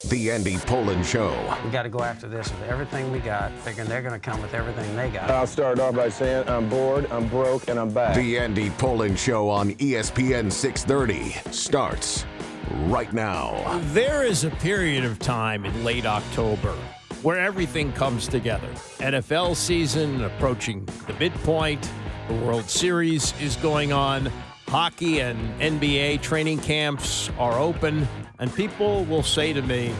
The Andy Poland Show. We got to go after this with everything we got, thinking they're going to come with everything they got. I'll start off by saying I'm bored, I'm broke, and I'm back. The Andy Poland Show on ESPN 630 starts right now. There is a period of time in late October where everything comes together. NFL season approaching the midpoint. The World Series is going on. Hockey and NBA training camps are open. And people will say to me,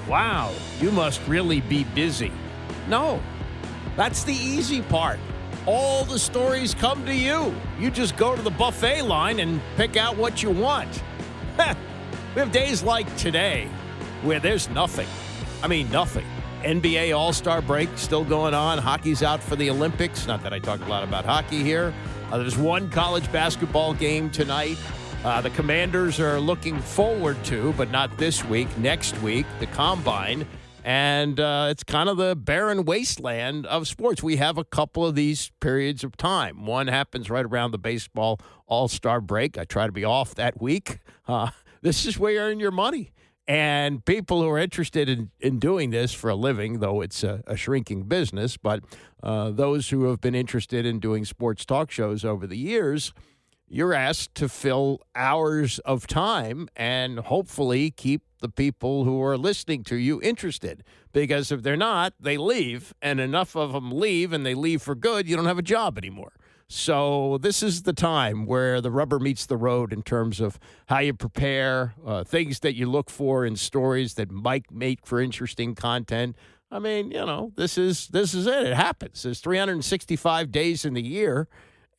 wow, you must really be busy. No, that's the easy part. All the stories come to you. You just go to the buffet line and pick out what you want. We have days like today where there's nothing. I mean, nothing. NBA All-Star break still going on. Hockey's out for the Olympics. Not that I talk a lot about hockey here. There's one college basketball game tonight. The Commanders are looking forward to, but not this week, next week, the Combine. And it's kind of the barren wasteland of sports. We have a couple of these periods of time. One happens right around the baseball All-Star break. I try to be off that week. This is where you earn your money. And people who are interested in doing this for a living, though it's a shrinking business, but those who have been interested in doing sports talk shows over the years, you're asked to fill hours of time and hopefully keep the people who are listening to you interested. Because if they're not, they leave, and enough of them leave, and they leave for good, you don't have a job anymore. So this is the time where the rubber meets the road in terms of how you prepare, things that you look for in stories that might make for interesting content. I mean, you know, this is it. It happens. There's 365 days in the year.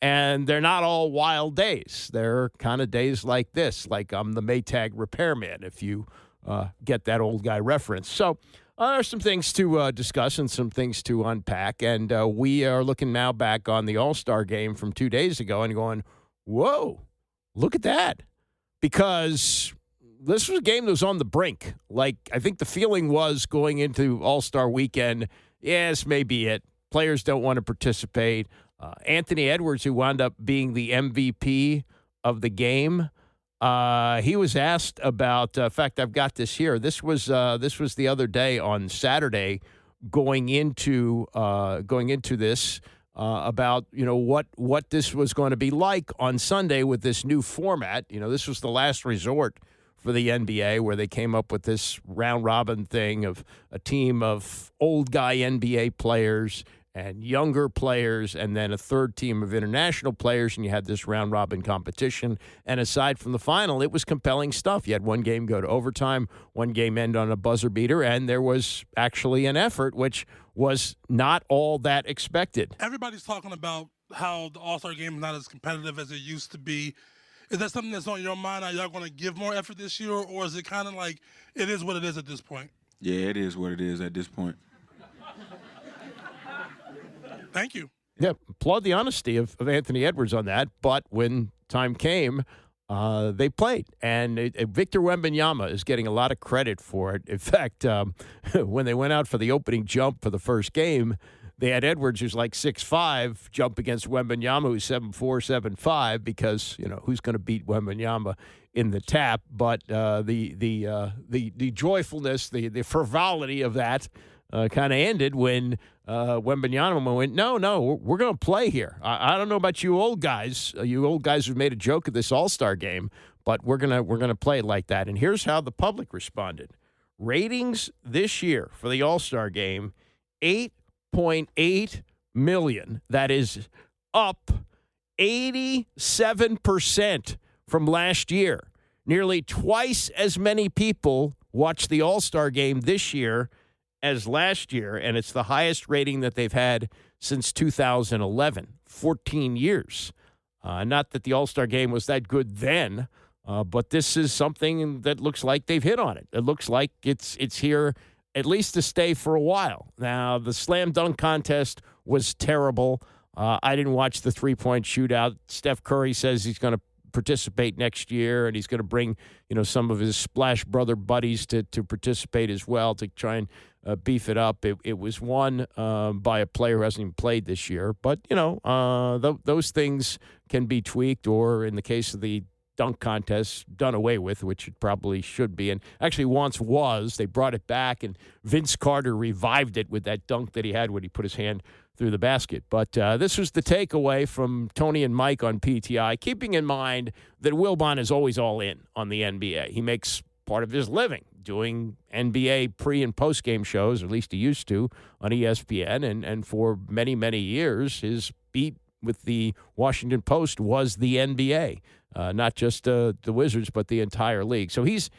And they're not all wild days. They're kind of days like this, like I'm the Maytag repairman, if you get that old guy reference. So there's some things to discuss and some things to unpack. And we are looking now back on the All-Star game from 2 days ago and going, whoa, look at that. Because this was a game that was on the brink. Like, I think the feeling was going into All-Star weekend, yes, maybe it. Players don't want to participate. Anthony Edwards, who wound up being the MVP of the game, he was asked about. In fact, I've got this here. This was the other day on Saturday, going into this about what this was going to be like on Sunday with this new format. You know, this was the last resort for the NBA where they came up with this round robin thing of a team of old guy NBA players and younger players, and then a third team of international players, and you had this round-robin competition. And aside from the final, it was compelling stuff. You had one game go to overtime, one game end on a buzzer beater, and there was actually an effort, which was not all that expected. Everybody's talking about how the All-Star game is not as competitive as it used to be. Is that something that's on your mind? Are y'all going to give more effort this year, or is it kind of like it is what it is at this point? Yeah, it is what it is at this point. Thank you. Yeah, applaud the honesty of Anthony Edwards on that. But when time came, they played. And Victor Wembanyama is getting a lot of credit for it. In fact, when they went out for the opening jump for the first game, they had Edwards, who's like 6'5", jump against Wembanyama, who's 7'4", 7'5", because, you know, who's going to beat Wembanyama in the tap. But the joyfulness, the frivolity of that kind of ended when Wembanyama went, no, we're going to play here. I don't know about you old guys who've made a joke of this All-Star game, but we're gonna play it like that. And here's how the public responded. Ratings this year for the All-Star game, 8.8 million. That is up 87% from last year. Nearly twice as many people watched the All-Star game this year as last year, and it's the highest rating that they've had since 2011, 14 years. Not that the All-Star game was that good then, but this is something that looks like they've hit on it. It looks like it's here at least to stay for a while. Now, the slam dunk contest was terrible. I didn't watch the three-point shootout. Steph Curry says he's going to participate next year, and he's going to bring, some of his Splash Brother buddies to participate as well to try and beef it up. It was won by a player who hasn't even played this year. But, those things can be tweaked, or in the case of the dunk contest done away with, which it probably should be. And actually once was. They brought it back, and Vince Carter revived it with that dunk that he had when he put his hand through the basket. But this was the takeaway from Tony and Mike on PTI, keeping in mind that Wilbon is always all in on the NBA. He makes part of his living doing NBA pre- and post-game shows, or at least he used to, on ESPN. And for many, many years, his beat with the Washington Post was the NBA, not just the Wizards, but the entire league. So he's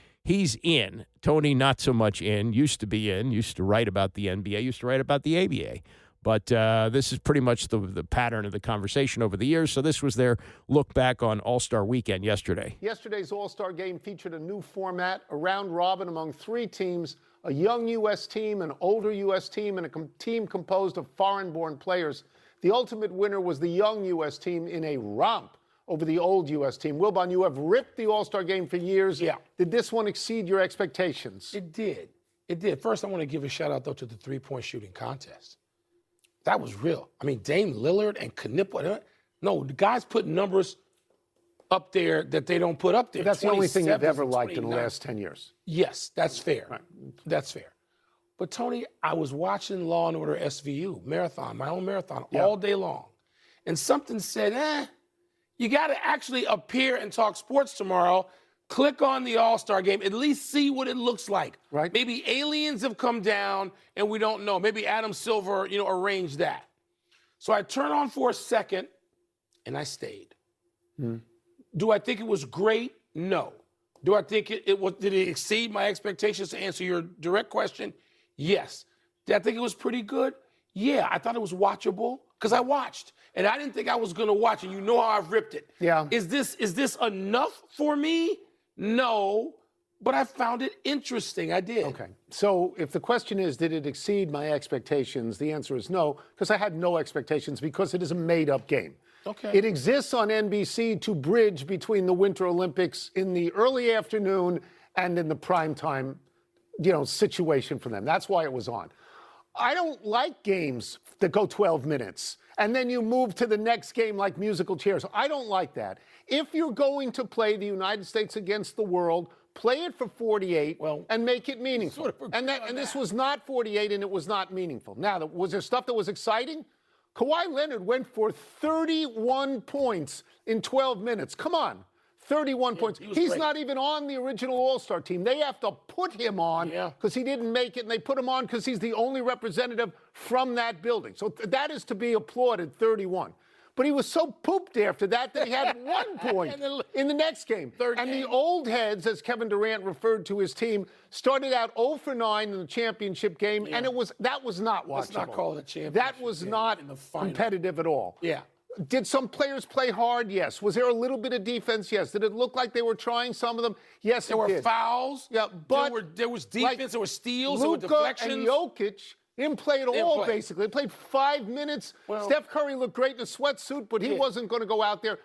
in. Tony, not so much in. Used to be in. Used to write about the NBA. Used to write about the ABA. But this is pretty much the pattern of the conversation over the years. So this was their look back on All-Star Weekend yesterday. Yesterday's All-Star Game featured a new format, a round robin among 3 teams, a young U.S. team, an older U.S. team, and a team composed of foreign-born players. The ultimate winner was the young U.S. team in a romp over the old U.S. team. Wilbon, you have ripped the All-Star Game for years. Yeah. Did this one exceed your expectations? It did. It did. First, I want to give a shout-out, though, to the three-point shooting contest. That was real. I mean, Dame Lillard and Knipper. No, the guys put numbers up there that they don't put up there. That's the only thing you've ever liked in the last 10 years. Yes, that's fair. Right. That's fair. But, Tony, I was watching Law & Order SVU, marathon, my own marathon, all day long. And something said, you got to actually appear and talk sports tomorrow. Click on the All-Star Game, at least see what it looks like. Right. Maybe aliens have come down and we don't know. Maybe Adam Silver, arranged that. So I turned on for a second and I stayed. Do I think it was great? No. Do I think did it exceed my expectations, to answer your direct question? Yes. Did I think it was pretty good? Yeah, I thought it was watchable because I watched. And I didn't think I was going to watch, and you know how I've ripped it. Yeah. Is this enough for me? No, but I found it interesting. I did. Okay. So if the question is, did it exceed my expectations? The answer is no, because I had no expectations, because it is a made-up game. Okay. It exists on NBC to bridge between the Winter Olympics in the early afternoon and in the prime time, situation for them. That's why it was on. I don't like games that go 12 minutes and then you move to the next game like musical chairs. I don't like that. If you're going to play the United States against the world, play it for 48 and make it meaningful. And this was not 48 and it was not meaningful. Now, was there stuff that was exciting? Kawhi Leonard went for 31 points in 12 minutes. Come on. 31 points. He's great. Not even on the original All-Star team. They have to put him on because he didn't make it, and they put him on because he's the only representative from that building. So that is to be applauded, 31. But he was so pooped after that he had 1 point in the next game. And the old heads, as Kevin Durant referred to his team, started out 0 for 9 in the championship game, and that was not watchable. Let's not call it a championship. That was not competitive at all. Yeah. Did some players play hard? Yes. Was there a little bit of defense? Yes. Did it look like they were trying, some of them? Yes, there were fouls. Yeah, but there was defense, there were steals, Luka there were deflections. And Jokic didn't play at all, basically. They played 5 minutes. Steph Curry looked great in a sweatsuit, but he wasn't going to go out there.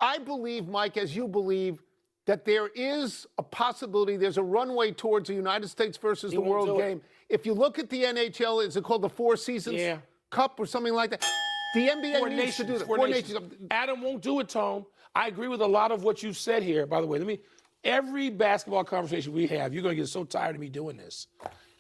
I believe, Mike, as you believe, that there is a possibility, there's a runway towards the United States versus the world game. If you look at the NHL, is it called the Four Seasons Cup or something like that? The NBA needs to do that. Four nations. Adam won't do it, Tom. I agree with a lot of what you've said here. By the way, every basketball conversation we have, you're going to get so tired of me doing this.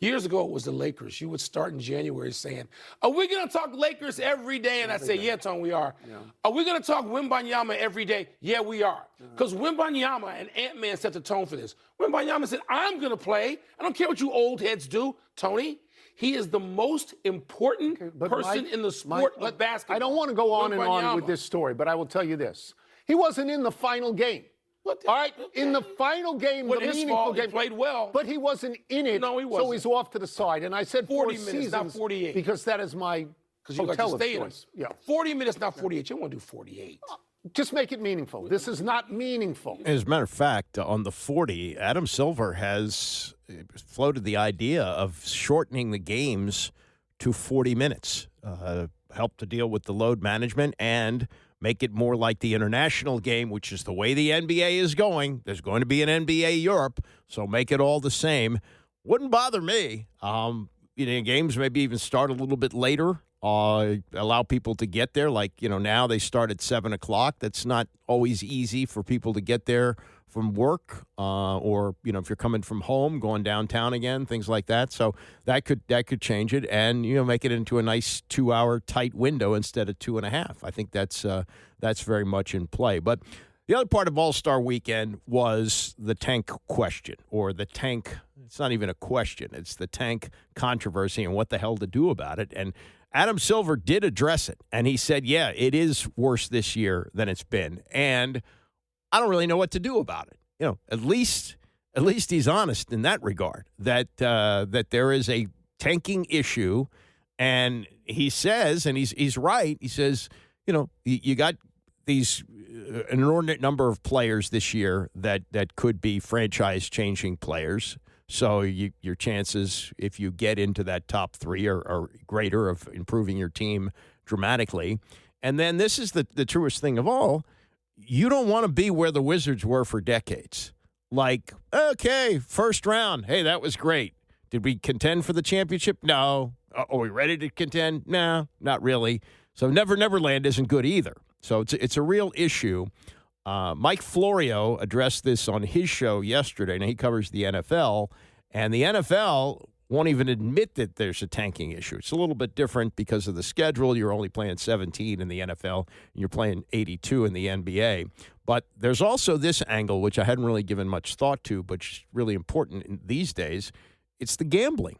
Years ago, it was the Lakers. You would start in January saying, are we going to talk Lakers every day? And I'd say, yeah, Tom, we are. Yeah. Are we going to talk Wembanyama every day? Yeah, we are. Because Wembanyama and Ant-Man set the tone for this. Wembanyama said, I'm going to play. I don't care what you old heads do, Tony. He is the most important person in the sport of basketball. I don't want to go on and on with this story, but I will tell you this. He wasn't in the final game. All right? In the final game, the meaningful game. He played well. But he wasn't in it. No, he wasn't. So he's off to the side. And I said 40 4 minutes, seasons not 48. because that is my hotel of choice. Yeah. 40 minutes, not 48. You don't want to do 48. Just make it meaningful. This is not meaningful. As a matter of fact, on the 40, Adam Silver has floated the idea of shortening the games to 40 minutes, help to deal with the load management and make it more like the international game, which is the way the NBA is going. There's going to be an NBA Europe, so make it all the same. Wouldn't bother me. Games maybe even start a little bit later allow people to get there. Like, now they start at 7 o'clock. That's not always easy for people to get there from work or, if you're coming from home, going downtown again, things like that. So that could change it and, make it into a nice 2-hour tight window instead of 2.5. I think that's very much in play. But the other part of All-Star Weekend was the tank question, or the tank. It's not even a question. It's the tank controversy and what the hell to do about it. And Adam Silver did address it, and he said, yeah, it is worse this year than it's been. And I don't really know what to do about it. At least he's honest in that regard, that there is a tanking issue. And he says, and he's right, he says, you got these an inordinate number of players this year that could be franchise-changing players. So your chances, if you get into that top 3, are greater of improving your team dramatically. And then this is the truest thing of all. You don't want to be where the Wizards were for decades. Like, okay, first round. Hey, that was great. Did we contend for the championship? No. Are we ready to contend? No, not really. So Neverland isn't good either. So it's a real issue. Mike Florio addressed this on his show yesterday, and he covers the NFL. And the NFL won't even admit that there's a tanking issue. It's a little bit different because of the schedule. You're only playing 17 in the NFL, and you're playing 82 in the NBA. But there's also this angle, which I hadn't really given much thought to, but is really important these days. It's the gambling.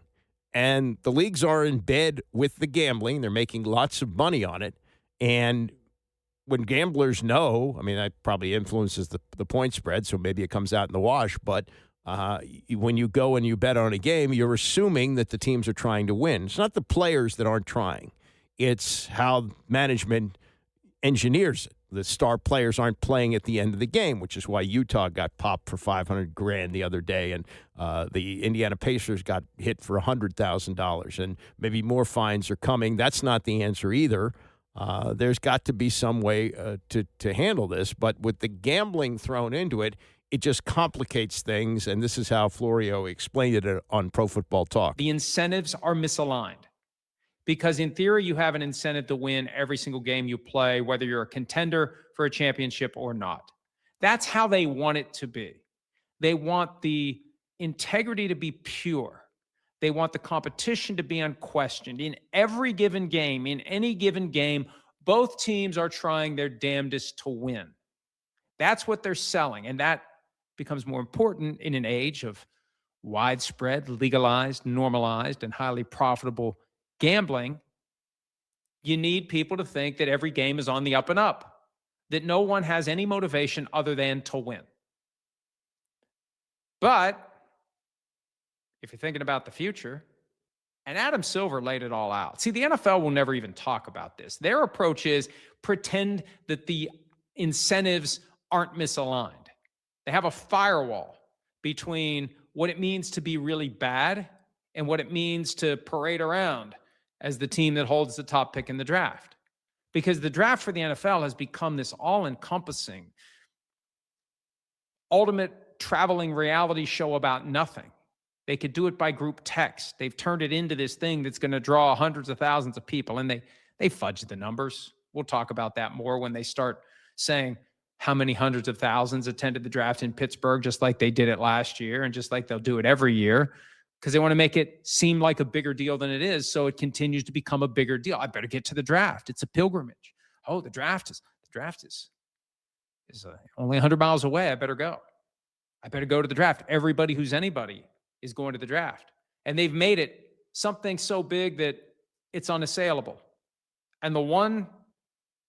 And the leagues are in bed with the gambling. They're making lots of money on it. And when gamblers know, I mean, that probably influences the point spread, so maybe it comes out in the wash. But when you go and you bet on a game, you're assuming that the teams are trying to win. It's not the players that aren't trying. It's how management engineers it. The star players aren't playing at the end of the game, which is why Utah got popped for $500,000 the other day, and the Indiana Pacers got hit for $100,000, and maybe more fines are coming. That's not the answer either. There's got to be some way to handle this, but with the gambling thrown into it, it just complicates things, and this is how Florio explained it on Pro Football Talk. The incentives are misaligned because in theory, you have an incentive to win every single game you play, whether you're a contender for a championship or not. That's how they want it to be. They want the integrity to be pure. They want the competition to be unquestioned. In every given game, in any given game, both teams are trying their damnedest to win. That's what they're selling, and that becomes more important in an age of widespread, legalized, normalized, and highly profitable gambling. You need people to think that every game is on the up and up, that no one has any motivation other than to win. But if you're thinking about the future, and Adam Silver laid it all out. See, the NFL will never even talk about this. Their approach is pretend that the incentives aren't misaligned. They have a firewall between what it means to be really bad and what it means to parade around as the team that holds the top pick in the draft. Because the draft for the NFL has become this all-encompassing, ultimate traveling reality show about nothing. They could do it by group text. They've turned it into this thing that's going to draw hundreds of thousands of people, and they fudge the numbers. We'll talk about that more when they start saying how many hundreds of thousands attended the draft in Pittsburgh, just like they did it last year and just like they'll do it every year, because they want to make it seem like a bigger deal than it is, so it continues to become a bigger deal. I better get to the draft. It's a pilgrimage. Oh, the draft is only 100 miles away. I better go. I better go to the draft. Everybody who's anybody is going to the draft. And they've made it something so big that it's unassailable. And the one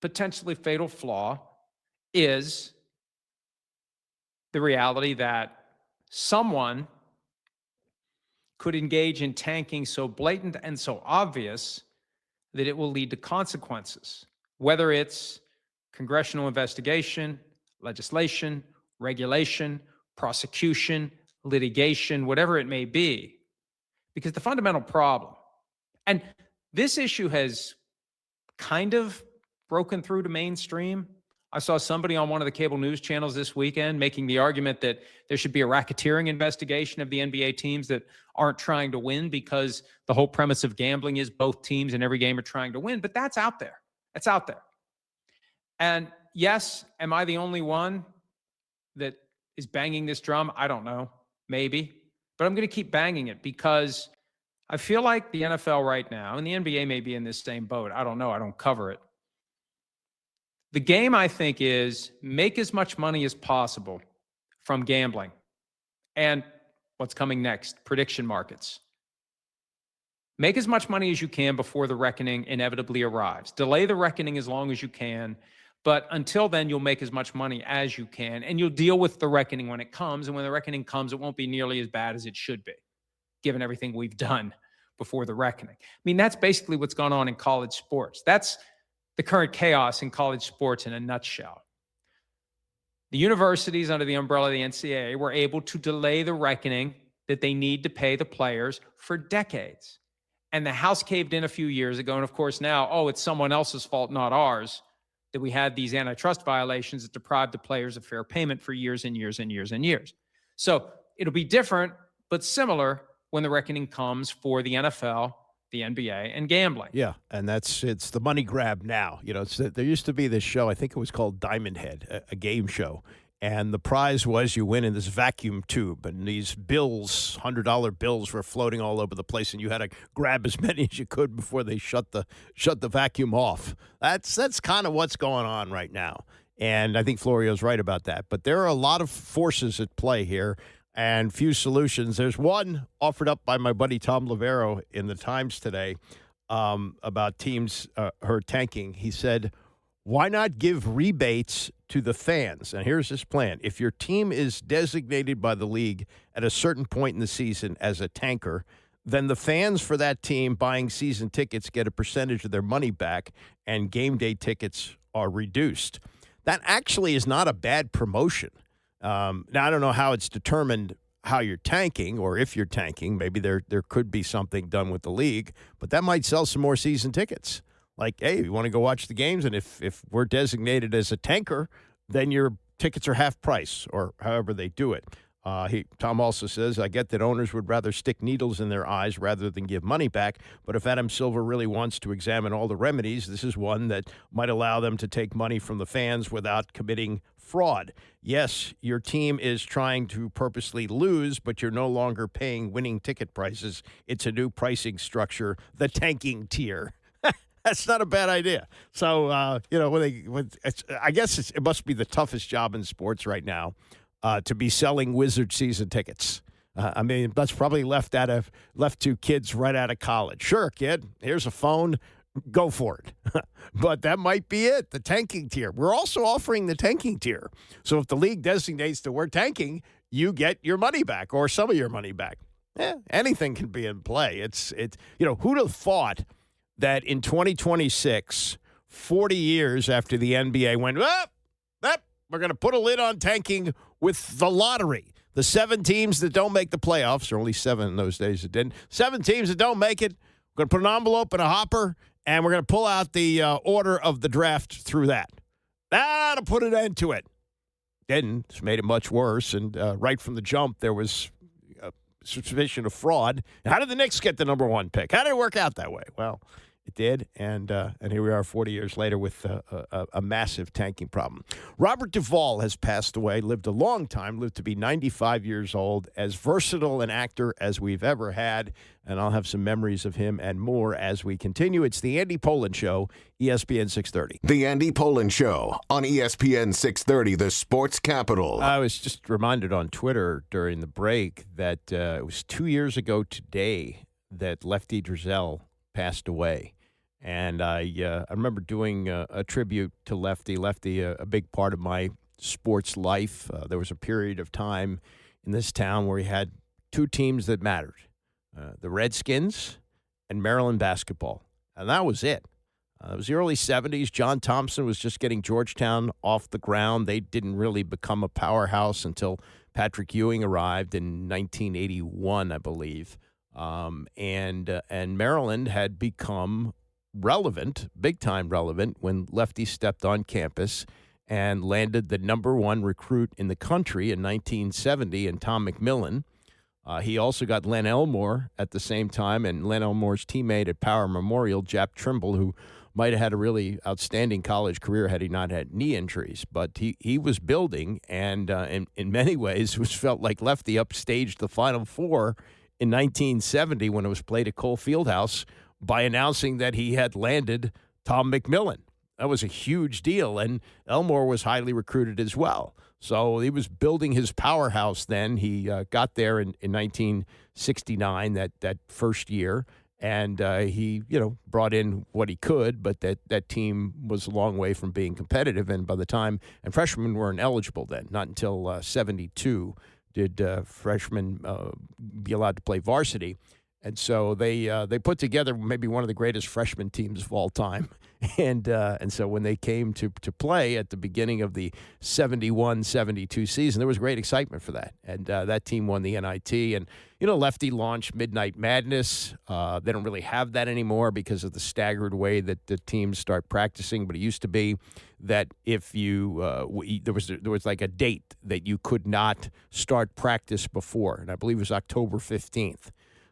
potentially fatal flaw is the reality that someone could engage in tanking so blatant and so obvious that it will lead to consequences, whether it's congressional investigation, legislation, regulation, prosecution, litigation, whatever it may be. Because the fundamental problem, and this issue has kind of broken through to mainstream, I saw somebody on one of the cable news channels this weekend making the argument that there should be a racketeering investigation of the NBA teams that aren't trying to win because the whole premise of gambling is both teams in every game are trying to win. But that's out there. It's out there. And yes, am I the only one that is banging this drum? I don't know. Maybe. But I'm going to keep banging it because I feel like the NFL right now, and the NBA may be in this same boat. I don't know. I don't cover it. The game, I think, is make as much money as possible from gambling. And what's coming next? Prediction markets. Make as much money as you can before the reckoning inevitably arrives. Delay the reckoning as long as you can. But until then, you'll make as much money as you can. And you'll deal with the reckoning when it comes. And when the reckoning comes, it won't be nearly as bad as it should be, given everything we've done before the reckoning. I mean, that's basically what's gone on in college sports. That's the current chaos in college sports in a nutshell. The universities under the umbrella of the NCAA were able to delay the reckoning that they need to pay the players for decades. And the house caved in a few years ago. And of course now, it's someone else's fault, not ours, that we had these antitrust violations that deprived the players of fair payment for years and years and years and years. So it'll be different, but similar when the reckoning comes for the NFL, the NBA, and gambling. Yeah, and it's the money grab now. You know, there used to be this show, I think it was called Diamond Head, a game show, and the prize was you win in this vacuum tube, and these bills, $100 bills, were floating all over the place, and you had to grab as many as you could before they shut the vacuum off. That's kind of what's going on right now, and I think Florio's right about that. But there are a lot of forces at play here, and few solutions. There's one offered up by my buddy Tom Lavero in the Times today about teams who are tanking. He said, why not give rebates to the fans? And here's his plan. If your team is designated by the league at a certain point in the season as a tanker, then the fans for that team buying season tickets get a percentage of their money back, and game day tickets are reduced. That actually is not a bad promotion. Now, I don't know how it's determined how you're tanking or if you're tanking. Maybe there could be something done with the league, but that might sell some more season tickets. Like, hey, you want to go watch the games, and if we're designated as a tanker, then your tickets are half price or however they do it. Tom also says, I get that owners would rather stick needles in their eyes rather than give money back, but if Adam Silver really wants to examine all the remedies, this is one that might allow them to take money from the fans without committing fraud. Yes, your team is trying to purposely lose, but you're no longer paying winning ticket prices. It's a new pricing structure, the tanking tier. That's not a bad idea. So, I guess it must be the toughest job in sports right now. To be selling Wizard season tickets. I mean, that's probably left to kids right out of college. Sure, kid, here's a phone. Go for it. But that might be it, the tanking tier. We're also offering the tanking tier. So if the league designates that we're tanking, you get your money back or some of your money back. Anything can be in play. Who'd have thought that in 2026, 40 years after the NBA went, we're going to put a lid on tanking with the lottery. The 7 teams that don't make the playoffs, there are only 7 in those days that didn't. 7 teams that don't make it, we're going to put an envelope in a hopper, and we're going to pull out the order of the draft through that. That'll put an end to it. Didn't. It's made it much worse, and right from the jump, there was a suspicion of fraud. How did the Knicks get the number 1 pick? How did it work out that way? Well, it did, and here we are 40 years later with a massive tanking problem. Robert Duvall has passed away, lived a long time, lived to be 95 years old, as versatile an actor as we've ever had, and I'll have some memories of him and more as we continue. It's the Andy Pollin Show, ESPN 630. The Andy Pollin Show on ESPN 630, the sports capital. I was just reminded on Twitter during the break that it was 2 years ago today that Lefty Driesell passed away. And I remember doing a tribute to Lefty. Lefty, a big part of my sports life. There was a period of time in this town where he had 2 teams that mattered, the Redskins and Maryland basketball. And that was it. It was the early 70s. John Thompson was just getting Georgetown off the ground. They didn't really become a powerhouse until Patrick Ewing arrived in 1981, I believe. And Maryland had become relevant, big-time relevant, when Lefty stepped on campus. and landed the number 1 recruit in the country in 1970 in Tom McMillan. He also got Len Elmore at the same time, and Len Elmore's teammate at Power Memorial, Jap Trimble, who might have had a really outstanding college career had he not had knee injuries. But he was building, and in many ways was felt like Lefty upstaged the Final Four in 1970 when it was played at Cole Fieldhouse by announcing that he had landed Tom McMillan. That was a huge deal, and Elmore was highly recruited as well. So he was building his powerhouse then. He got there in 1969, that first year, and he brought in what he could, but that team was a long way from being competitive. And by the time, and freshmen weren't eligible then, not until 72 did freshmen be allowed to play varsity. And so they put together maybe one of the greatest freshman teams of all time. And so when they came to play at the beginning of the 71-72 season, there was great excitement for that. And that team won the NIT. And, Lefty launched Midnight Madness. They don't really have that anymore because of the staggered way that the teams start practicing. But it used to be that if you there was like a date that you could not start practice before. And I believe it was October 15th.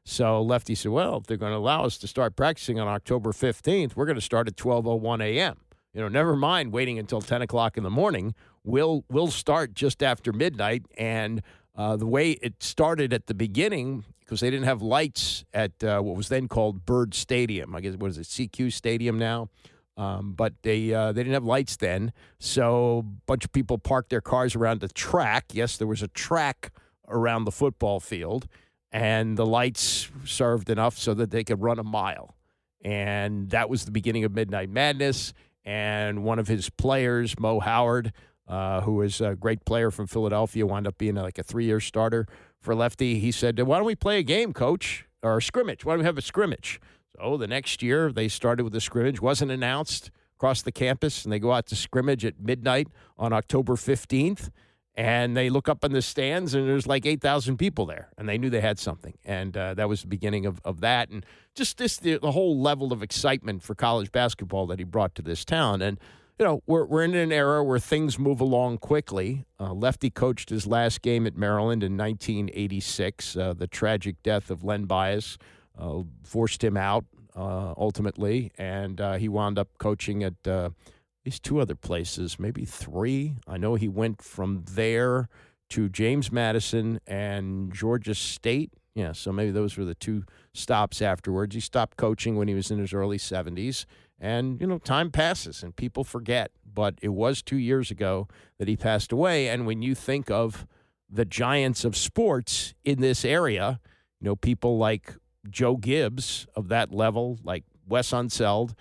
So Lefty said, well, if they're going to allow us to start practicing on October 15th, we're going to start at 12:01 a.m. Never mind waiting until 10 o'clock in the morning. We'll start just after midnight. And the way it started at the beginning, because they didn't have lights at what was then called Bird Stadium. I guess, what is it, CQ Stadium now? But they didn't have lights then. So a bunch of people parked their cars around the track. Yes, there was a track around the football field. And the lights served enough so that they could run a mile. And that was the beginning of Midnight Madness. And one of his players, Mo Howard, who was a great player from Philadelphia, wound up being like a 3-year starter for Lefty. He said, why don't we play a game, coach, or a scrimmage? Why don't we have a scrimmage? So the next year they started with a scrimmage. Wasn't announced across the campus. And they go out to scrimmage at midnight on October 15th. And they look up in the stands, and there's like 8,000 people there. And they knew they had something. And that was the beginning of that. And just the whole level of excitement for college basketball that he brought to this town. And, we're in an era where things move along quickly. Lefty coached his last game at Maryland in 1986. The tragic death of Len Bias forced him out ultimately. And he wound up coaching at least 2 other places, maybe 3. I know he went from there to James Madison and Georgia State. Yeah, so maybe those were the 2 stops afterwards. He stopped coaching when he was in his early 70s. And, time passes and people forget. But it was 2 years ago that he passed away. And when you think of the giants of sports in this area, people like Joe Gibbs of that level, like Wes Unseld,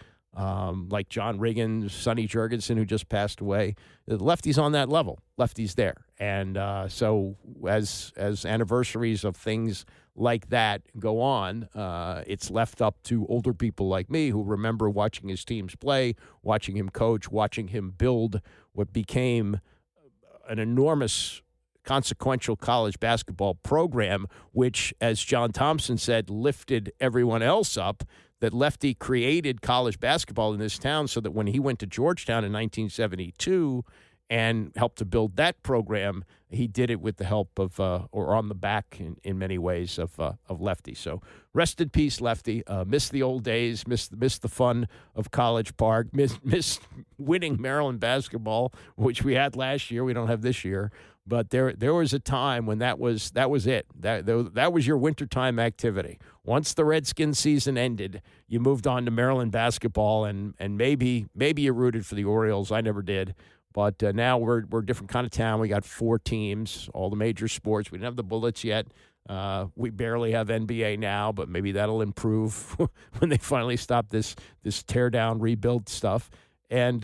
like John Riggins, Sonny Jurgensen, who just passed away. The Lefty's on that level. Lefty's there. And so as anniversaries of things like that go on, it's left up to older people like me who remember watching his teams play, watching him coach, watching him build what became an enormous consequential college basketball program, which, as John Thompson said, lifted everyone else up. That Lefty created college basketball in this town so that when he went to Georgetown in 1972 and helped to build that program, he did it with the help of, or on the back in many ways of Lefty. So rest in peace, Lefty. Miss the old days, miss the fun of College Park, miss winning Maryland basketball, which we had last year. We don't have this year. But there was a time when that was it. That was your wintertime activity. Once the Redskins season ended, you moved on to Maryland basketball, and maybe you rooted for the Orioles. I never did. But now we're a different kind of town. We got 4 teams, all the major sports. We didn't have the Bullets yet. We barely have NBA now, but maybe that'll improve when they finally stop this tear down, rebuild stuff. And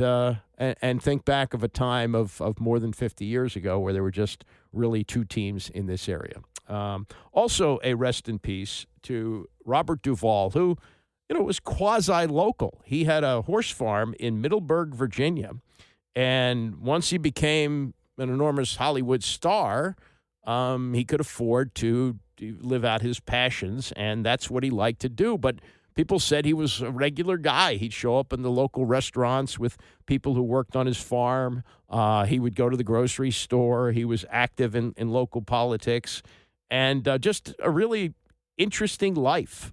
think back of a time of more than 50 years ago where there were just really 2 teams in this area. Also, a rest in peace to Robert Duvall, who, was quasi-local. He had a horse farm in Middleburg, Virginia. And once he became an enormous Hollywood star, he could afford to live out his passions, and that's what he liked to do. But people said he was a regular guy. He'd show up in the local restaurants with people who worked on his farm. He would go to the grocery store. He was active in local politics, and just a really interesting life.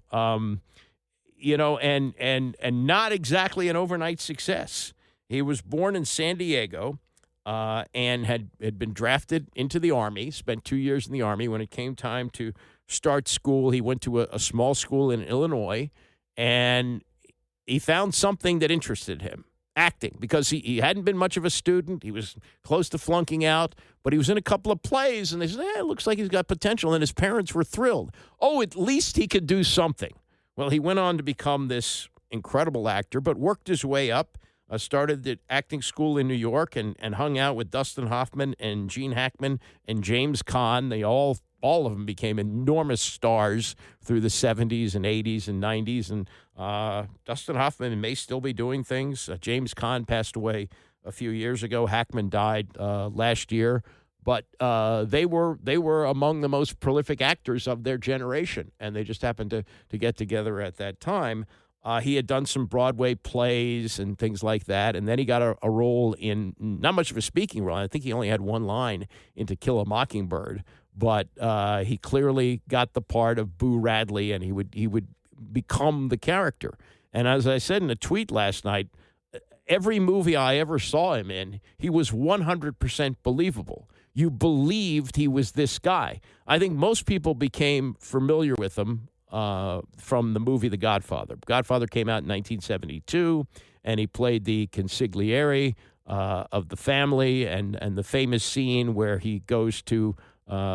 You know, and not exactly an overnight success. He was born in San Diego and had been drafted into the Army, spent 2 years in the Army. When it came time to start school, he went to a small school in Illinois, and he found something that interested him, acting, because he hadn't been much of a student. He was close to flunking out, but he was in a couple of plays, and they said, it looks like he's got potential, and his parents were thrilled. Oh, at least he could do something. Well, he went on to become this incredible actor, but worked his way up, started the acting school in New York and hung out with Dustin Hoffman and Gene Hackman and James Caan. They all of them became enormous stars through the 70s and 80s and 90s. And Dustin Hoffman may still be doing things. James Caan passed away a few years ago. Hackman died last year. But they were among the most prolific actors of their generation, and they just happened to get together at that time. He had done some Broadway plays and things like that, and then he got a role in, not much of a speaking role. I think he only had one line in To Kill a Mockingbird, but he clearly got the part of Boo Radley, and he would become the character. And as I said in a tweet last night, every movie I ever saw him in, he was 100% believable. You believed he was this guy. I think most people became familiar with him from the movie The Godfather. Godfather came out in 1972, and he played the consigliere of the family, and the famous scene where he goes to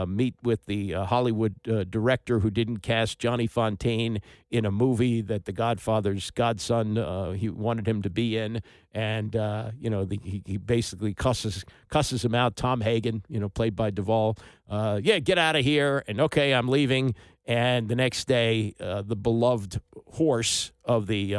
meet with the Hollywood director who didn't cast Johnny Fontaine in a movie that the Godfather's godson he wanted him to be in, and he basically cusses him out. Tom Hagen, played by Duvall, get out of here, and okay, I'm leaving. And the next day, the beloved horse of the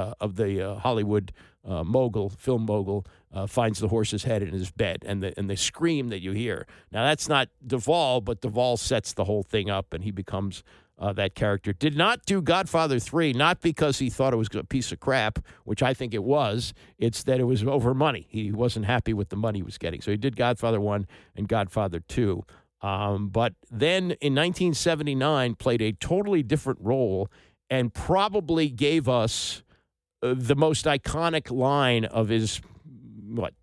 Hollywood film mogul, finds the horse's head in his bed, and the scream that you hear. Now, that's not Duvall, but Duvall sets the whole thing up, and he becomes that character. Did not do Godfather 3, not because he thought it was a piece of crap, which I think it was. It's that it was over money. He wasn't happy with the money he was getting. So he did Godfather 1 and Godfather 2. But then in 1979, played a totally different role and probably gave us the most iconic line of his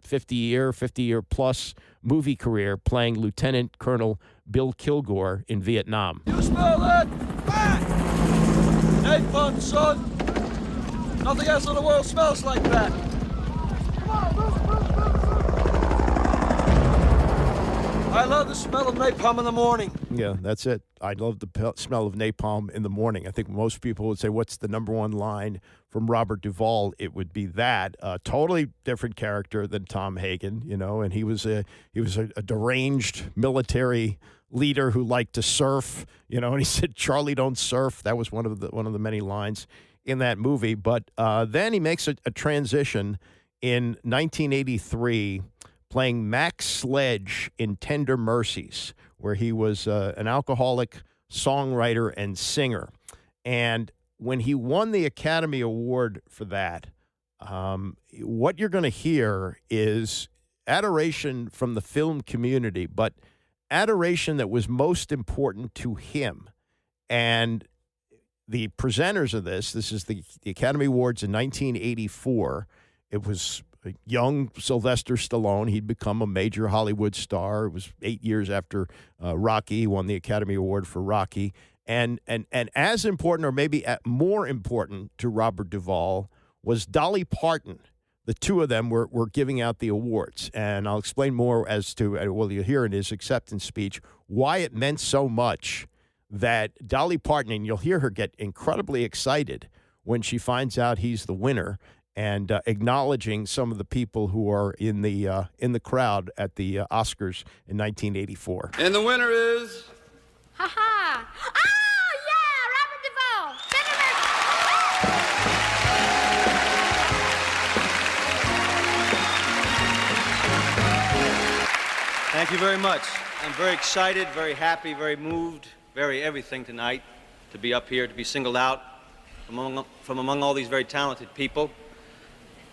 50-year plus movie career, playing Lieutenant Colonel Bill Kilgore in Vietnam. You smell that? Napalm, son. Nothing else in the world smells like that. I love the smell of napalm in the morning. Yeah, that's it. I love the smell of napalm in the morning. I think most people would say, what's the number one line from Robert Duvall? It would be that. Totally different character than Tom Hagen, and he was a deranged military leader who liked to surf, and he said, Charlie, don't surf. That was one of the many lines in that movie. But then he makes a transition in 1983, playing Max Sledge in Tender Mercies, where he was an alcoholic songwriter and singer. And when he won the Academy Award for that, what you're going to hear is adoration from the film community, but adoration that was most important to him. And the presenters of this is the Academy Awards in 1984. It was young Sylvester Stallone. He'd become a major Hollywood star. It was 8 years after Rocky. He won the Academy Award for Rocky. And as important, or maybe more important to Robert Duvall, was Dolly Parton. The two of them were giving out the awards. And I'll explain more as to, you'll hear in his acceptance speech, why it meant so much that Dolly Parton, and you'll hear her get incredibly excited when she finds out he's the winner, and acknowledging some of the people who are in the crowd at the Oscars in 1984. And the winner is... Ha ha! Oh, yeah! Robert Duvall! Thank you very much. I'm very excited, very happy, very moved, very everything tonight to be up here, to be singled out from among all these very talented people.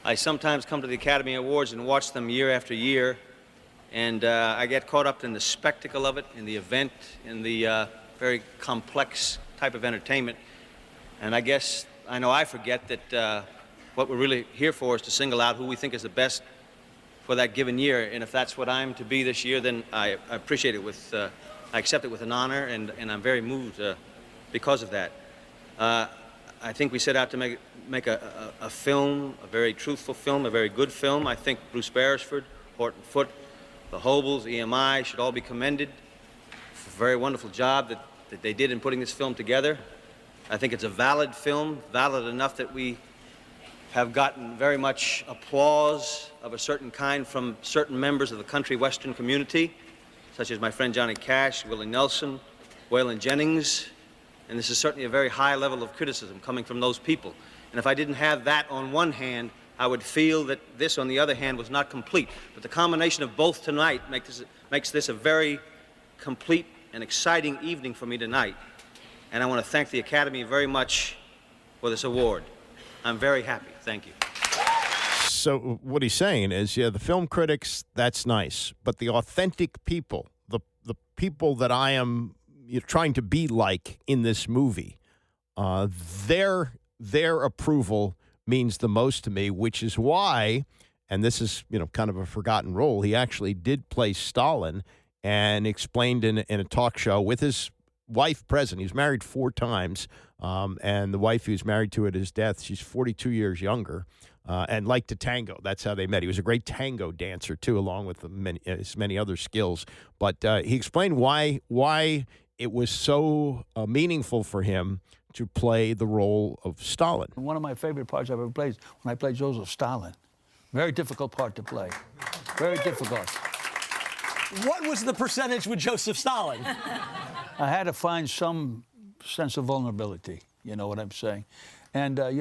I sometimes come to the Academy Awards and watch them year after year, and I get caught up in the spectacle of it, in the event, in the very complex type of entertainment. And I guess I forget that what we're really here for is to single out who we think is the best for that given year. And if that's what I'm to be this year, then I appreciate it I accept it with an honor, and I'm very moved because of that. I think we set out to make a film, a very truthful film, a very good film. I think Bruce Beresford, Horton Foote, the Hobels, EMI should all be commended for a very wonderful job that they did in putting this film together. I think it's a valid film, valid enough that we have gotten very much applause of a certain kind from certain members of the country western community, such as my friend Johnny Cash, Willie Nelson, Waylon Jennings, and this is certainly a very high level of criticism coming from those people. And if I didn't have that on one hand, I would feel that this, on the other hand, was not complete. But the combination of both tonight makes this a very complete and exciting evening for me tonight. And I want to thank the Academy very much for this award. I'm very happy. Thank you. So what he's saying is, yeah, the film critics, that's nice. But the authentic people, the people that I am trying to be like in this movie, their approval means the most to me, which is why, and this is, kind of a forgotten role, he actually did play Stalin and explained in a talk show with his wife present. He's married 4 times, and the wife he was married to at his death, she's 42 years younger, and liked to tango. That's how they met. He was a great tango dancer, too, along with his many other skills. But he explained why it was so meaningful for him to play the role of Stalin. One of my favorite parts I've ever played is when I played Joseph Stalin. Very difficult part to play. Very difficult. What was the percentage with Joseph Stalin? I had to find some sense of vulnerability. You know what I'm saying? And I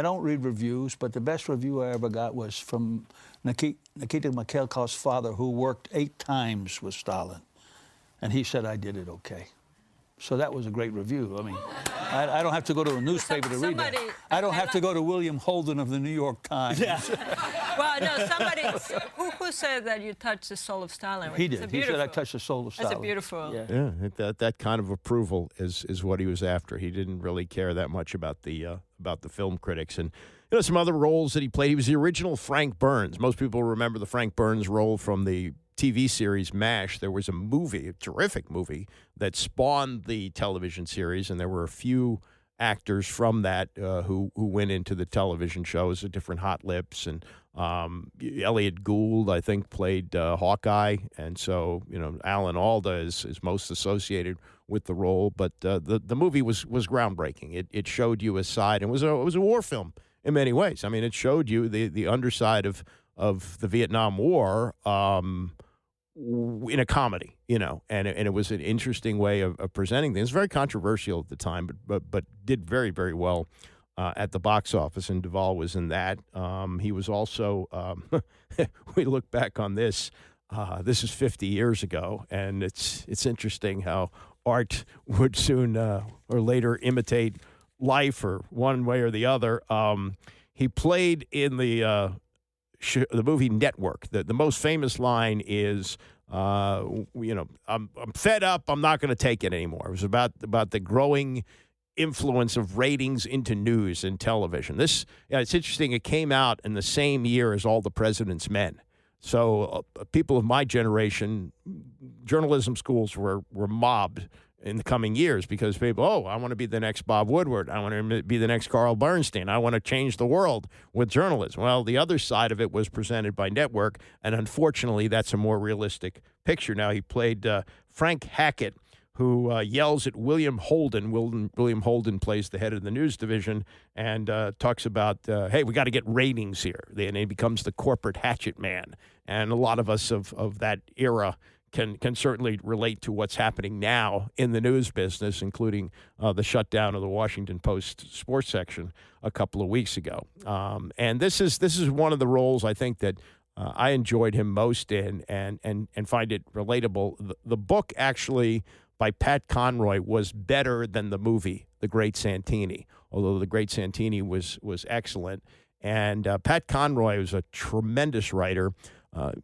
don't read reviews, but the best review I ever got was from Nikita Mikhailkov's father, who worked 8 times with Stalin, and he said I did it okay. So that was a great review. I mean, I don't have to go to a newspaper to read that. I don't have to go to William Holden of the New York Times. Yeah. Well, no, somebody who said that you touched the soul of Stalin. He did. He said I touched the soul of Stalin. That's a beautiful. Yeah, that kind of approval is what he was after. He didn't really care that much about the film critics. And some other roles that he played. He was the original Frank Burns. Most people remember the Frank Burns role from the TV series MASH. There was a movie, a terrific movie, that spawned the television series, and there were a few actors from that who went into the television shows, different hot lips, and Elliot Gould, I think, played Hawkeye, and so Alan Alda is most associated with the role. But the movie was groundbreaking. It showed you a side, and it was a war film in many ways. I mean, it showed you the underside of the Vietnam War. In a comedy, and it was an interesting way of presenting things. Very controversial at the time, but did very, very well at the box office, and Duvall was in that. He was also, we look back on this, this is 50 years ago, and it's interesting how art would soon or later imitate life, or one way or the other. He played in the movie Network. The most famous line is, I'm fed up. I'm not going to take it anymore. It was about the growing influence of ratings into news and television. It's interesting. It came out in the same year as All the President's Men. So people of my generation, journalism schools were mobbed in the coming years because people, I want to be the next Bob Woodward. I want to be the next Carl Bernstein. I want to change the world with journalism. Well, the other side of it was presented by Network, and unfortunately, that's a more realistic picture. Now, he played Frank Hackett, who yells at William Holden. William Holden plays the head of the news division and talks about, hey, we got to get ratings here. And he becomes the corporate hatchet man. And a lot of us of that era can certainly relate to what's happening now in the news business, including the shutdown of the Washington Post sports section a couple of weeks ago. And this is one of the roles I think that I enjoyed him most in and find it relatable. The book actually by Pat Conroy was better than the movie, The Great Santini. although the great Santini was excellent. And Pat Conroy was a tremendous writer.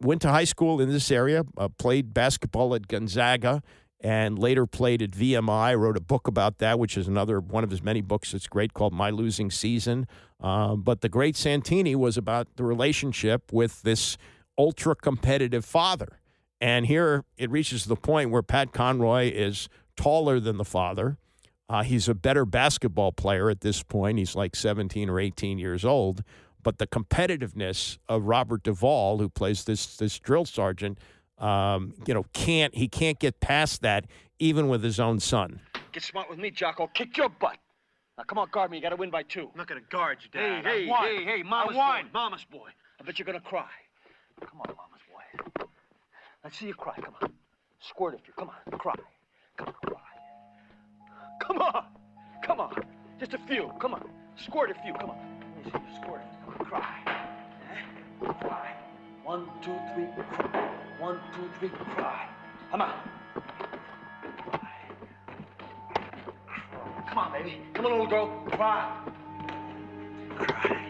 Went to high school in this area, played basketball at Gonzaga, and later played at VMI, wrote a book about that, which is another one of his many books that's great, called My Losing Season. But the great Santini was about the relationship with this ultra-competitive father. And here it reaches the point where Pat Conroy is taller than the father. He's a better basketball player at this point. He's like 17 or 18 years old. But the competitiveness of Robert Duvall, who plays this drill sergeant, can't get past that, even with his own son. Get smart with me, Jock. I'll kick your butt. Now, come on, guard me. You got to win by 2. I'm not going to guard you, Dad. Hey, Mama's boy. Mama's boy. I bet you're going to cry. Come on, Mama's boy. Let's see you cry. Come on. Squirt a few. Come on. Cry. Come on, cry. Come on. Come on. Just a few. Come on. Squirt a few. Come on. Let me see you squirt a few. Come on. Cry. Cry. 1, 2, 3, cry. 1, 2, 3, cry. Come on. Come on, baby. Come on, little girl. Cry. Cry.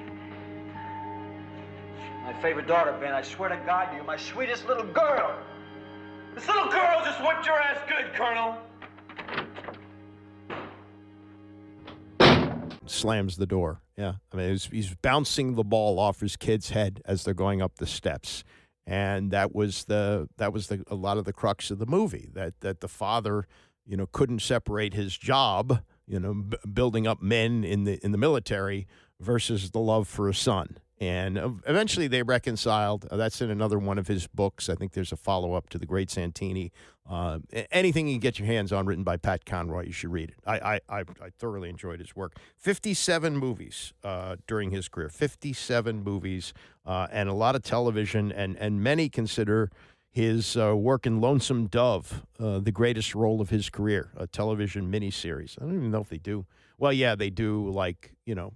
My favorite daughter, Ben. I swear to God, you're my sweetest little girl. This little girl just whipped your ass good, Colonel. Slams the door. Yeah, I mean, he's bouncing the ball off his kid's head as they're going up the steps, and that was a lot of the crux of the movie. That the father, couldn't separate his job, building up men in the military versus the love for a son. And eventually they reconciled. That's in another one of his books. I think there's a follow-up to The Great Santini. Anything you can get your hands on written by Pat Conroy, you should read it. I thoroughly enjoyed his work. 57 movies during his career. 57 movies and a lot of television. And many consider his work in Lonesome Dove the greatest role of his career, a television miniseries. I don't even know if they do. Well, yeah, they do,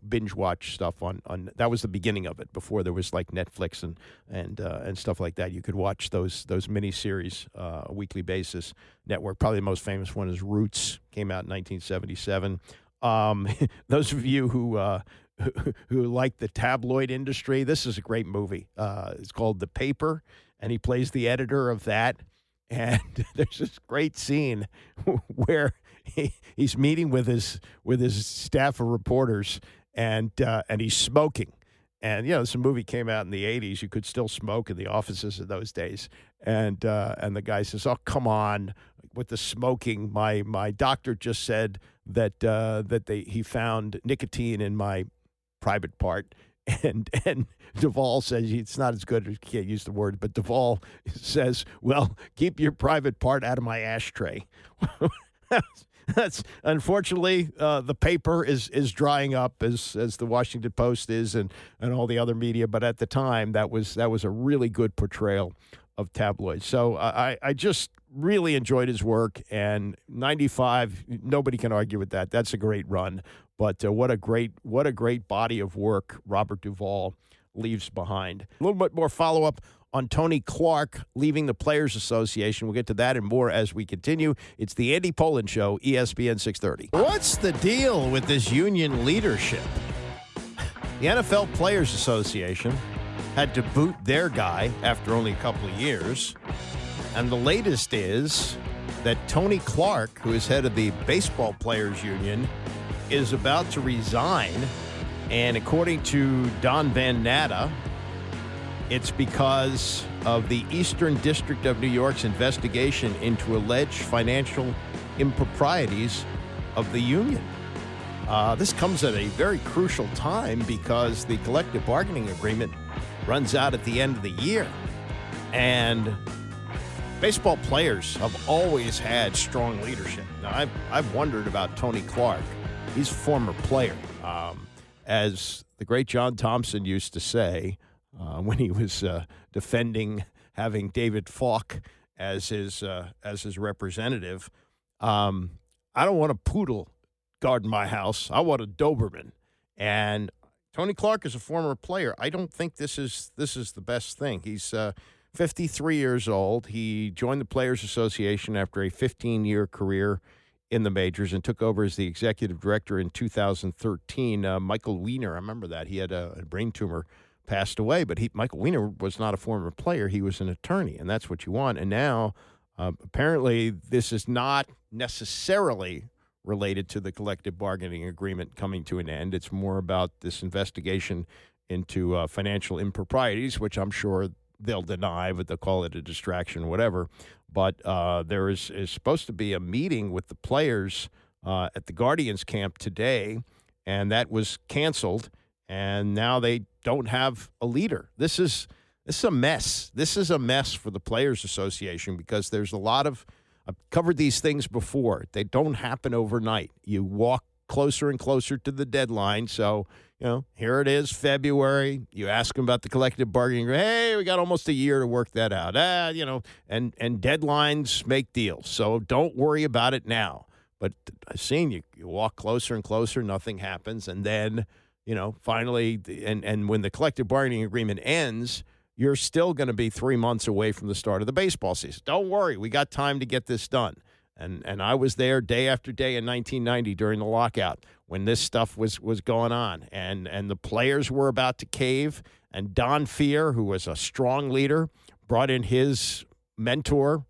binge watch stuff on that was the beginning of it, before there was like Netflix and stuff like that. You could watch those miniseries a weekly basis. Network, probably the most famous one is Roots, came out in 1977. Those of you who like the tabloid industry, this is a great movie. It's called The Paper, and he plays the editor of that. And there's this great scene where he's meeting with his staff of reporters, and he's smoking. And this movie came out in the 80s. You could still smoke in the offices in those days. And the guy says, "Oh, come on with the smoking. My doctor just said that he found nicotine in my private part." And Duvall says, it's not as good, I can't use the word, but Duvall says, "Well, keep your private part out of my ashtray." That's unfortunately the paper is drying up as the Washington Post is and all the other media. But at the time, that was a really good portrayal of tabloids. So I just really enjoyed his work. And 95, nobody can argue with that. That's a great run. But what a great body of work Robert Duvall leaves behind. A little bit more follow-up on Tony Clark leaving the Players Association. We'll get to that and more as we continue. It's the Andy Poland Show, ESPN 630. What's the deal with this union leadership? The NFL Players Association had to boot their guy after only a couple of years. And the latest is that Tony Clark, who is head of the Baseball Players Union, is about to resign. And according to Don Van Natta, it's because of the Eastern District of New York's investigation into alleged financial improprieties of the union. This comes at a very crucial time because the collective bargaining agreement runs out at the end of the year. And baseball players have always had strong leadership. Now, I've wondered about Tony Clark. He's a former player. As the great John Thompson used to say when he was defending having David Falk as his representative, I don't want a poodle guarding my house. I want a Doberman. And Tony Clark is a former player. I don't think this is the best thing. He's 53 years old. He joined the Players Association after a 15-year career in the majors and took over as the executive director in 2013. Michael Weiner, I remember that. He had a brain tumor, passed away, but Michael Weiner was not a former player. He was an attorney, and that's what you want. And now, apparently, this is not necessarily related to the collective bargaining agreement coming to an end. It's more about this investigation into financial improprieties, which I'm sure they'll deny, but they'll call it a distraction or whatever. But there is supposed to be a meeting with the players at the Guardians camp today, and that was canceled, and now they don't have a leader. This is a mess. This is a mess for the Players Association because there's a lot of – I've covered these things before. They don't happen overnight. You walk closer and closer to the deadline, so – here it is, February. You ask them about the collective bargaining. Hey, we got almost a year to work that out. And deadlines make deals. So don't worry about it now. But I've seen you walk closer and closer, nothing happens. And then, finally, and when the collective bargaining agreement ends, you're still going to be 3 months away from the start of the baseball season. Don't worry. We got time to get this done. And I was there day after day in 1990 during the lockout when this stuff was going on. And the players were about to cave. And Don Fehr, who was a strong leader, brought in his mentor,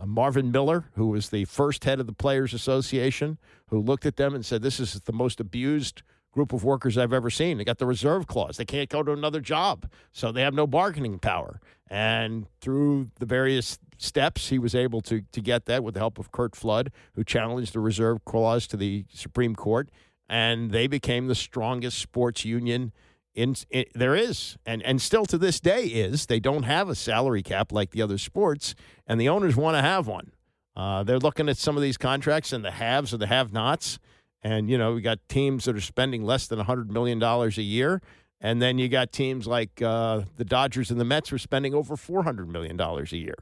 Marvin Miller, who was the first head of the Players Association, who looked at them and said, this is the most abused group of workers I've ever seen. They got the reserve clause. They can't go to another job, so they have no bargaining power. And through the various steps, he was able to get that with the help of Curt Flood, who challenged the reserve clause to the Supreme Court, and they became the strongest sports union there is, and still to this day is. They don't have a salary cap like the other sports, and the owners want to have one. They're looking at some of these contracts and the haves and the have-nots, and, we got teams that are spending less than $100 million a year, and then you got teams like the Dodgers and the Mets are spending over $400 million a year.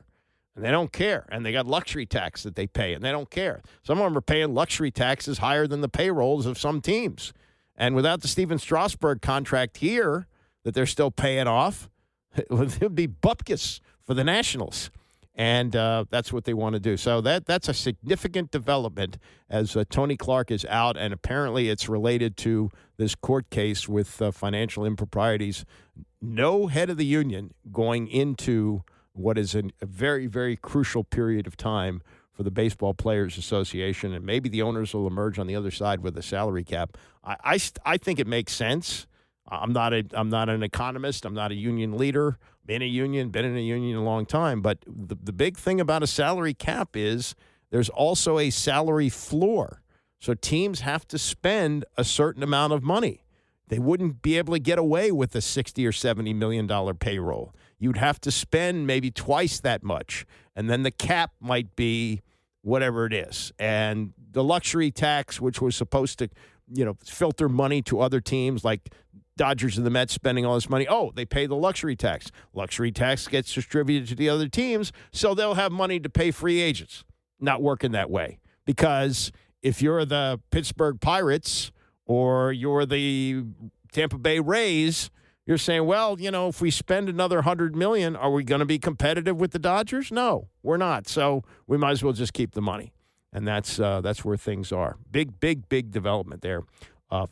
And they don't care. And they got luxury tax that they pay, and they don't care. Some of them are paying luxury taxes higher than the payrolls of some teams. And without the Steven Strasburg contract here that they're still paying off, it would be bupkis for the Nationals. And that's what they want to do. So that's a significant development as Tony Clark is out, and apparently it's related to this court case with financial improprieties. No head of the union going into what is a very, very crucial period of time for the Baseball Players Association, and maybe the owners will emerge on the other side with a salary cap. I think it makes sense. I'm not an economist. I'm not a union leader. Been in a union a long time. But the big thing about a salary cap is there's also a salary floor. So teams have to spend a certain amount of money. They wouldn't be able to get away with a $60 or $70 million payroll. You'd have to spend maybe twice that much, and then the cap might be whatever it is. And the luxury tax, which was supposed to, filter money to other teams like Dodgers and the Mets spending all this money. Oh, they pay the luxury tax. Luxury tax gets distributed to the other teams, so they'll have money to pay free agents. Not working that way, because if you're the Pittsburgh Pirates or you're the Tampa Bay Rays, you're saying, well, if we spend another $100 million, are we going to be competitive with the Dodgers? No, we're not. So we might as well just keep the money. And that's where things are. Big development there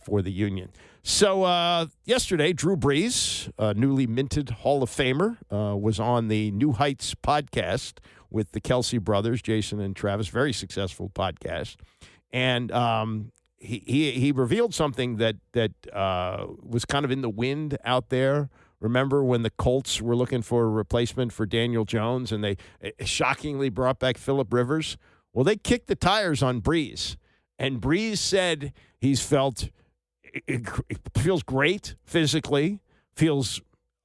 for the union. So yesterday, Drew Brees, newly minted Hall of Famer, was on the New Heights podcast with the Kelsey brothers, Jason and Travis. Very successful podcast. And he revealed something that was kind of in the wind out there. Remember when the Colts were looking for a replacement for Daniel Jones, and they shockingly brought back Phillip Rivers? Well, they kicked the tires on Brees, and Brees said he's feels great physically, feels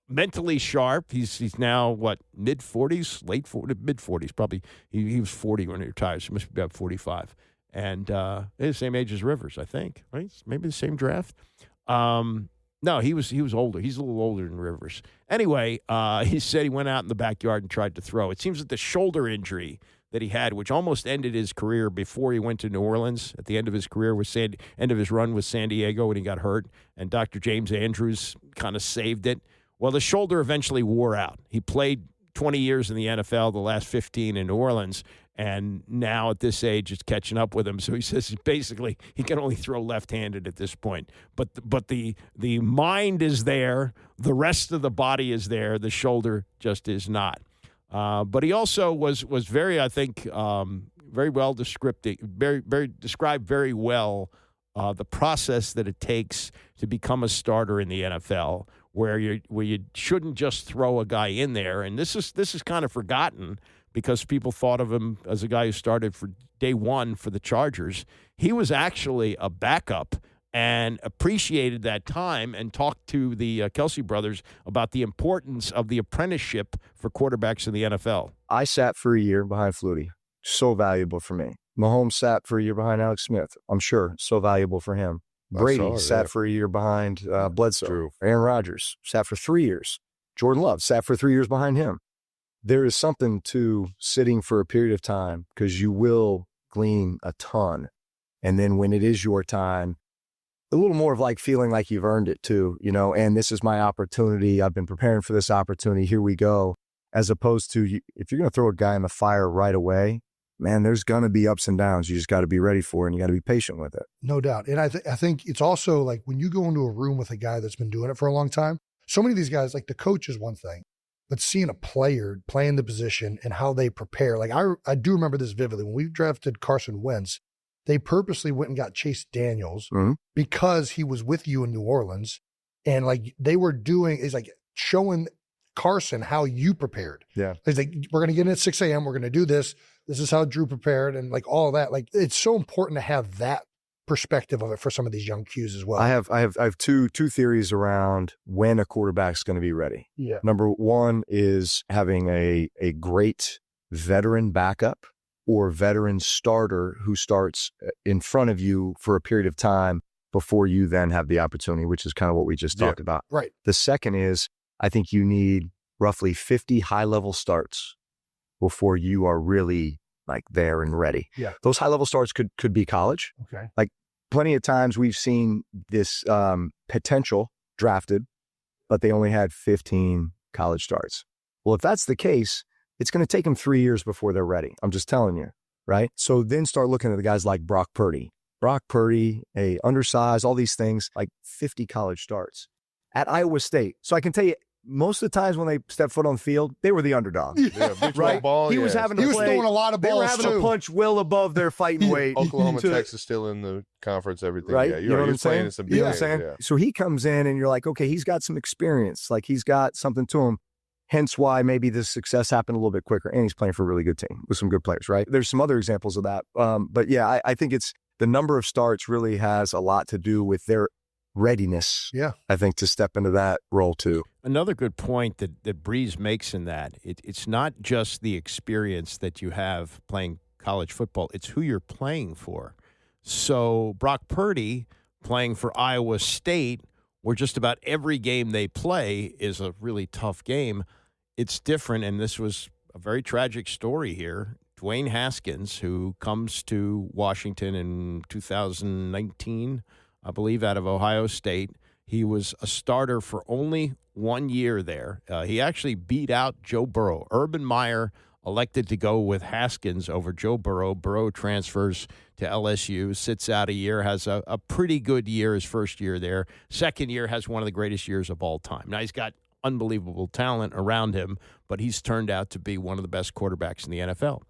mentally sharp. He's now, mid-40s, mid-40s, probably. He was 40 when he retired, so he must be about 45. And they're the same age as Rivers, I think, right? Maybe the same draft. No, he was older. He's a little older than Rivers. Anyway, he said he went out in the backyard and tried to throw. It seems that the shoulder injury that he had, which almost ended his career before he went to New Orleans, at the end of his career end of his run with San Diego when he got hurt, and Dr. James Andrews kind of saved it. Well, the shoulder eventually wore out. He played 20 years in the NFL, the last 15 in New Orleans, And now at this age, it's catching up with him. So he says basically he can only throw left-handed at this point. But the mind is there. The rest of the body is there. The shoulder just is not. But he also was very, I think, very well described very well the process that it takes to become a starter in the NFL, where you shouldn't just throw a guy in there. And this is kind of forgotten, because people thought of him as a guy who started for day one for the Chargers. He was actually a backup and appreciated that time and talked to the Kelsey brothers about the importance of the apprenticeship for quarterbacks in the NFL. I sat for a year behind Flutie. So valuable for me. Mahomes sat for a year behind Alex Smith. I'm sure. So valuable for him. Brady sat for a year behind Bledsoe. True. Aaron Rodgers sat for 3 years. Jordan Love sat for 3 years behind him. There is something to sitting for a period of time, because you will glean a ton. And then when it is your time, a little more of like feeling like you've earned it too, and this is my opportunity. I've been preparing for this opportunity. Here we go. As opposed to if you're going to throw a guy in the fire right away, man, there's going to be ups and downs. You just got to be ready for it, and you got to be patient with it. No doubt. And I think it's also like when you go into a room with a guy that's been doing it for a long time, so many of these guys, like the coach is one thing, but seeing a player playing the position and how they prepare. Like I do remember this vividly. When we drafted Carson Wentz, they purposely went and got Chase Daniels because he was with you in New Orleans. And like they were doing, is like showing Carson how you prepared. Yeah. It's like, we're going to get in at 6 a.m. We're going to do this. This is how Drew prepared, and like all of that. Like it's so important to have that perspective of it for some of these young Qs as well. I have two theories around when a quarterback's going to be ready. Yeah. Number one is having a great veteran backup or veteran starter who starts in front of you for a period of time before you then have the opportunity, which is kind of what we just talked about. Right. The second is I think you need roughly 50 high-level starts before you are really like there and ready. Yeah. Those high-level starts could be college. Okay. Like plenty of times we've seen this potential drafted, but they only had 15 college starts. Well, if that's the case, it's going to take them 3 years before they're ready. I'm just telling you, right? So then start looking at the guys like Brock Purdy. Brock Purdy, undersized, all these things, like 50 college starts at Iowa State. So I can tell you, most of the times when they stepped foot on the field, they were the underdog. Yeah, right? Ball, he was having to He was play, throwing a lot of balls, they were having to punch well above their fighting weight. Oklahoma, Texas still in the conference, everything. Right? Yeah, You know what I'm saying? playing in some big You know what I'm games, saying? yeah. So he comes in and you're like, okay, he's got some experience. Like he's got something to him. Hence why maybe this success happened a little bit quicker. And he's playing for a really good team with some good players, right? There's some other examples of that. But yeah, I think it's the number of starts really has a lot to do with their readiness. Yeah. I think to step into that role too. Another good point that Breeze makes in that, it's not just the experience that you have playing college football, it's who you're playing for. So Brock Purdy playing for Iowa State, where just about every game they play is a really tough game, it's different, and this was a very tragic story here. Dwayne Haskins, who comes to Washington in 2019, I believe, out of Ohio State. He was a starter for only 1 year there. He actually beat out Joe Burrow. Urban Meyer elected to go with Haskins over Joe Burrow. Burrow transfers to LSU, sits out a year, has a pretty good year his first year there. Second year has one of the greatest years of all time. Now, he's got unbelievable talent around him, but he's turned out to be one of the best quarterbacks in the NFL.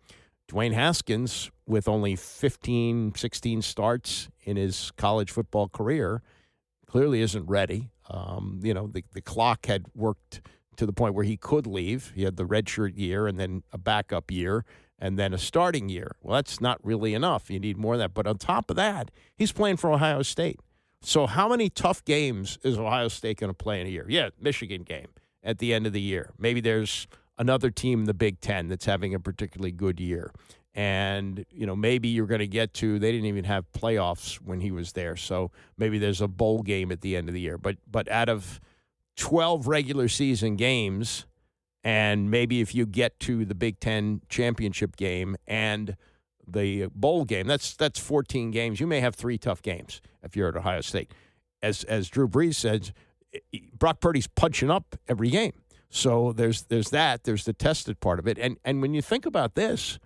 Dwayne Haskins, with only 15, 16 starts in his college football career, clearly isn't ready. The clock had worked to the point where he could leave. He had the redshirt year and then a backup year and then a starting year. Well, that's not really enough. You need more than that. But on top of that, he's playing for Ohio State. So how many tough games is Ohio State going to play in a year? Yeah, Michigan game at the end of the year. Maybe there's another team in the Big Ten that's having a particularly good year. And, maybe you're going to get to, they didn't even have playoffs when he was there. So maybe there's a bowl game at the end of the year. But out of 12 regular season games, and maybe if you get to the Big Ten championship game and the bowl game, that's 14 games. You may have 3 tough games if you're at Ohio State. As Drew Brees said, Brock Purdy's punching up every game. So there's that. There's the tested part of it. And when you think about this,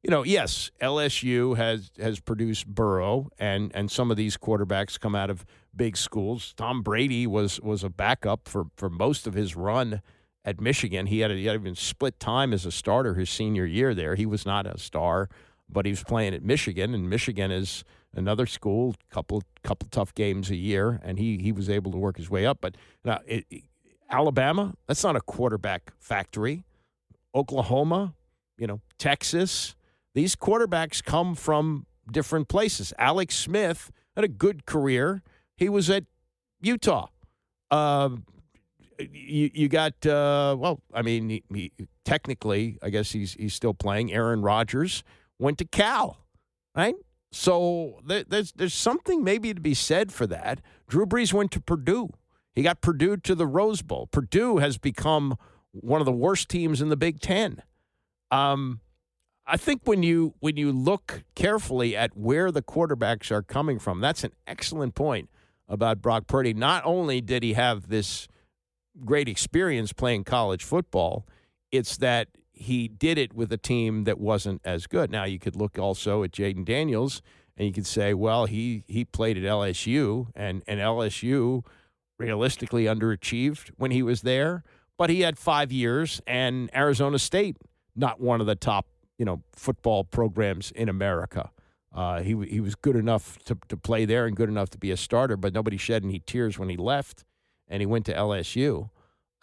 yes, LSU has produced Burrow, and some of these quarterbacks come out of big schools. Tom Brady was a backup for most of his run at Michigan. He had even split time as a starter his senior year there. He was not a star, but he was playing at Michigan, and Michigan is another school, couple tough games a year, and he was able to work his way up. But Alabama, that's not a quarterback factory. Oklahoma, Texas, these quarterbacks come from different places. Alex Smith had a good career. He was at Utah. You got he technically, I guess he's still playing. Aaron Rodgers went to Cal, right? So there's something maybe to be said for that. Drew Brees went to Purdue. He got Purdue to the Rose Bowl. Purdue has become one of the worst teams in the Big Ten. I think when you look carefully at where the quarterbacks are coming from, that's an excellent point about Brock Purdy. Not only did he have this great experience playing college football, it's that he did it with a team that wasn't as good. Now, you could look also at Jaden Daniels, and you could say, well, he played at LSU, and LSU realistically underachieved when he was there, but he had 5 years, and Arizona State, not one of the top, football programs in America. He was good enough to play there and good enough to be a starter, but nobody shed any tears when he left, and he went to LSU.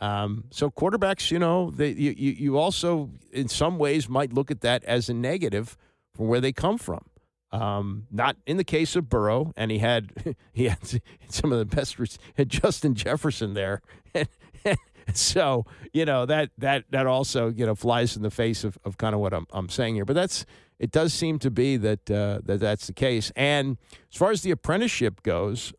So quarterbacks, you also in some ways might look at that as a negative from where they come from. Not in the case of Burrow, and he had some of the best. Had Justin Jefferson there, so that also flies in the face of kind of what I'm saying here. But it does seem to be that's the case. And as far as the apprenticeship goes,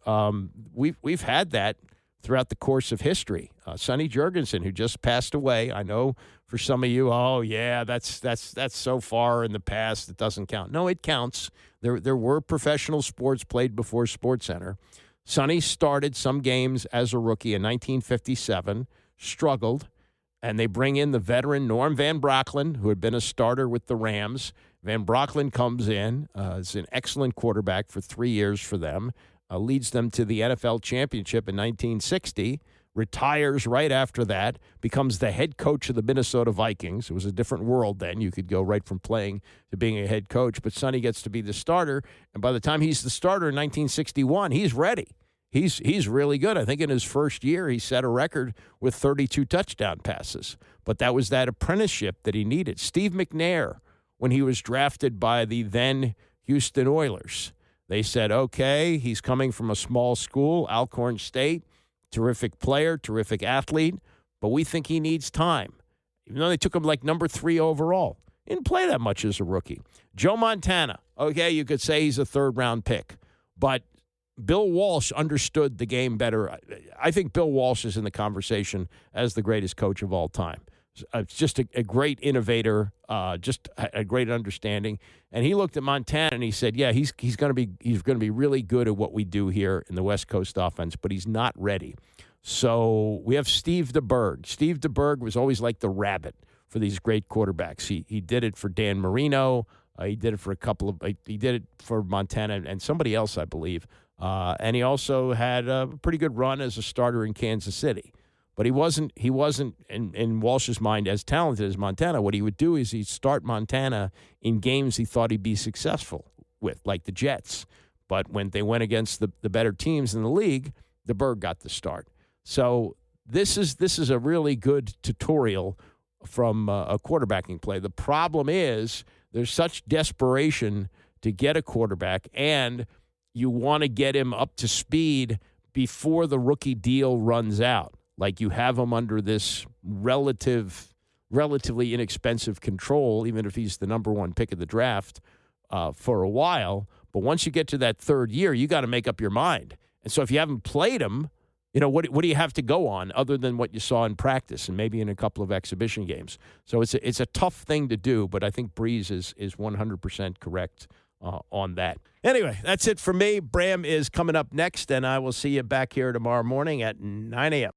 we've had that throughout the course of history. Sonny Jurgensen, who just passed away. I know for some of you, oh yeah, that's so far in the past it doesn't count. No, it counts. There were professional sports played before SportsCenter. Sonny started some games as a rookie in 1957, struggled, and they bring in the veteran Norm Van Brocklin, who had been a starter with the Rams. Van Brocklin comes in, is an excellent quarterback for 3 years for them, leads them to the NFL championship in 1960, retires right after that, becomes the head coach of the Minnesota Vikings. It was a different world then. You could go right from playing to being a head coach, but Sonny gets to be the starter, and by the time he's the starter in 1961, he's ready. He's really good. I think in his first year, he set a record with 32 touchdown passes, but that was that apprenticeship that he needed. Steve McNair, when he was drafted by the then Houston Oilers, they said, okay, he's coming from a small school, Alcorn State, terrific player, terrific athlete, but we think he needs time. Even though they took him like number 3 overall. He didn't play that much as a rookie. Joe Montana, okay, you could say he's a third-round pick, but Bill Walsh understood the game better. I think Bill Walsh is in the conversation as the greatest coach of all time. Just a great innovator, just a great understanding. And he looked at Montana and he said, "Yeah, he's going to be really good at what we do here in the West Coast offense, but he's not ready." So we have Steve DeBerg. Steve DeBerg was always like the rabbit for these great quarterbacks. He did it for Dan Marino. He did it for he did it for Montana and somebody else, I believe. And he also had a pretty good run as a starter in Kansas City. But he wasn't in Walsh's mind as talented as Montana. What he would do is he'd start Montana in games he thought he'd be successful with, like the Jets. But when they went against the better teams in the league, DeBerg got the start. So this is a really good tutorial from a quarterbacking play. The problem is there's such desperation to get a quarterback, and you want to get him up to speed before the rookie deal runs out. Like you have him under this relatively inexpensive control, even if he's the number 1 pick of the draft for a while. But once you get to that 3rd year, you got to make up your mind. And so if you haven't played him, what do you have to go on other than what you saw in practice and maybe in a couple of exhibition games? So it's a tough thing to do, but I think Breeze is 100% correct on that. Anyway, that's it for me. Bram is coming up next, and I will see you back here tomorrow morning at 9 a.m.